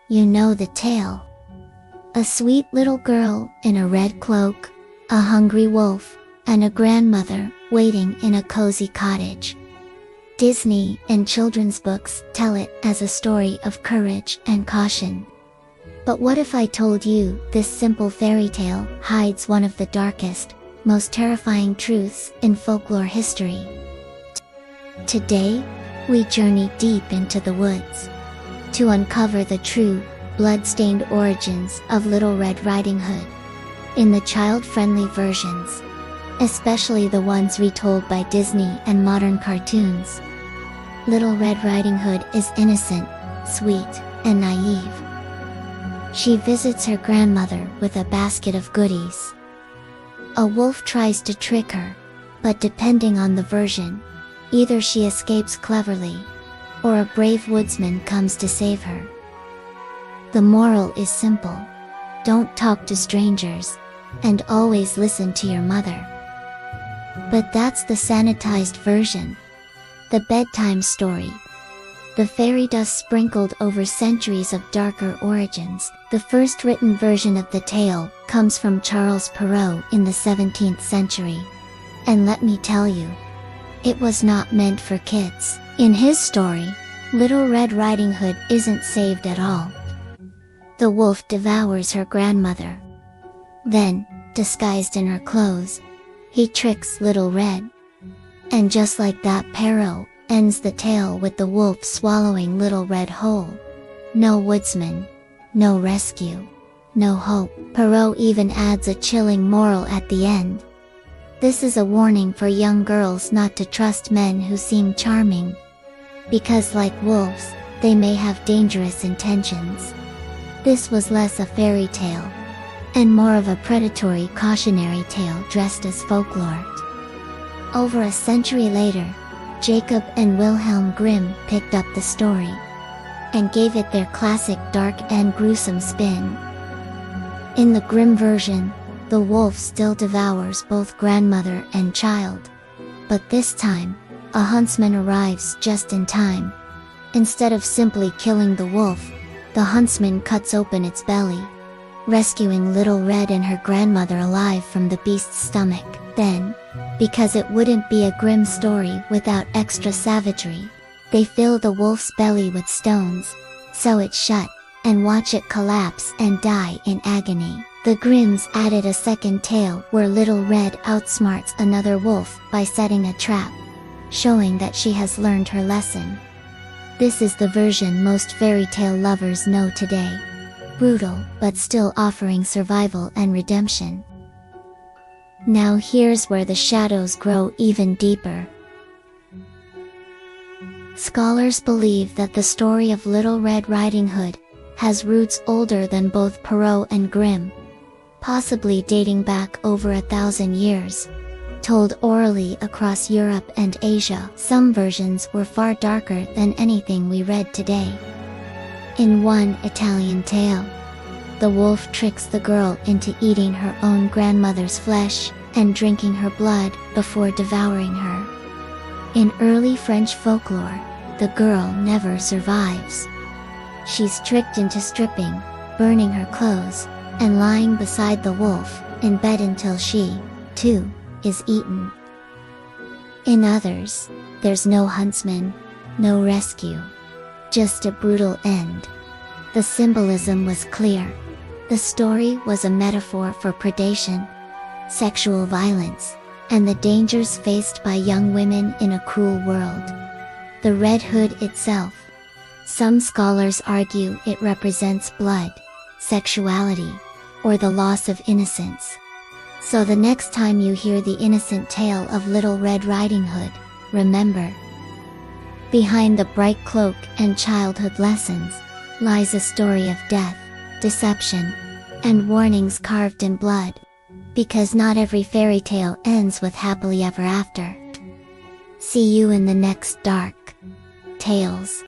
You know the tale. A sweet little girl in a red cloak, a hungry wolf, and a grandmother waiting in a cozy cottage. Disney and children's books tell it as a story of courage and caution. But what if I told you this simple fairy tale hides one of the darkest, most terrifying truths in folklore history? Today, we journey deep into the woods to uncover the true, blood-stained origins of Little Red Riding Hood. In the child-friendly versions, especially the ones retold by Disney and modern cartoons, Little Red Riding Hood is innocent, sweet, and naive. She visits her grandmother with a basket of goodies. A wolf tries to trick her, but depending on the version, either she escapes cleverly, or a brave woodsman comes to save her. The moral is simple: don't talk to strangers, and always listen to your mother. But that's the sanitized version. The bedtime story. The fairy dust sprinkled over centuries of darker origins. The first written version of the tale comes from Charles Perrault in the 17th century. And let me tell you, it was not meant for kids. In his story, Little Red Riding Hood isn't saved at all. The wolf devours her grandmother. Then, disguised in her clothes, he tricks Little Red. And just like that, Perrault ends the tale with the wolf swallowing Little Red whole. No woodsman, no rescue, no hope. Perrault even adds a chilling moral at the end. This is a warning for young girls not to trust men who seem charming, because like wolves, they may have dangerous intentions. This was less a fairy tale, and more of a predatory cautionary tale dressed as folklore. Over a century later, Jacob and Wilhelm Grimm picked up the story, and gave it their classic dark and gruesome spin. In the Grimm version, the wolf still devours both grandmother and child. But this time, a huntsman arrives just in time. Instead of simply killing the wolf, the huntsman cuts open its belly, rescuing Little Red and her grandmother alive from the beast's stomach. Then, because it wouldn't be a Grimm story without extra savagery, they fill the wolf's belly with stones, sew it shut, and watch it collapse and die in agony. The Grimms added a second tale where Little Red outsmarts another wolf by setting a trap, showing that she has learned her lesson. This is the version most fairy tale lovers know today. Brutal, but still offering survival and redemption. Now here's where the shadows grow even deeper. Scholars believe that the story of Little Red Riding Hood has roots older than both Perrault and Grimm, possibly dating back over 1,000 years, told orally across Europe and Asia. Some versions were far darker than anything we read today. In one Italian tale, the wolf tricks the girl into eating her own grandmother's flesh and drinking her blood before devouring her. In early French folklore, the girl never survives. She's tricked into stripping, burning her clothes, and lying beside the wolf in bed until she, too, is eaten. In others, there's no huntsman, no rescue, just a brutal end. The symbolism was clear. The story was a metaphor for predation, sexual violence, and the dangers faced by young women in a cruel world. The Red Hood itself. Some scholars argue it represents blood, sexuality, or the loss of innocence. So the next time you hear the innocent tale of Little Red Riding Hood, remember, behind the bright cloak and childhood lessons, lies a story of death, deception, and warnings carved in blood. Because not every fairy tale ends with happily ever after. See you in the next dark tales.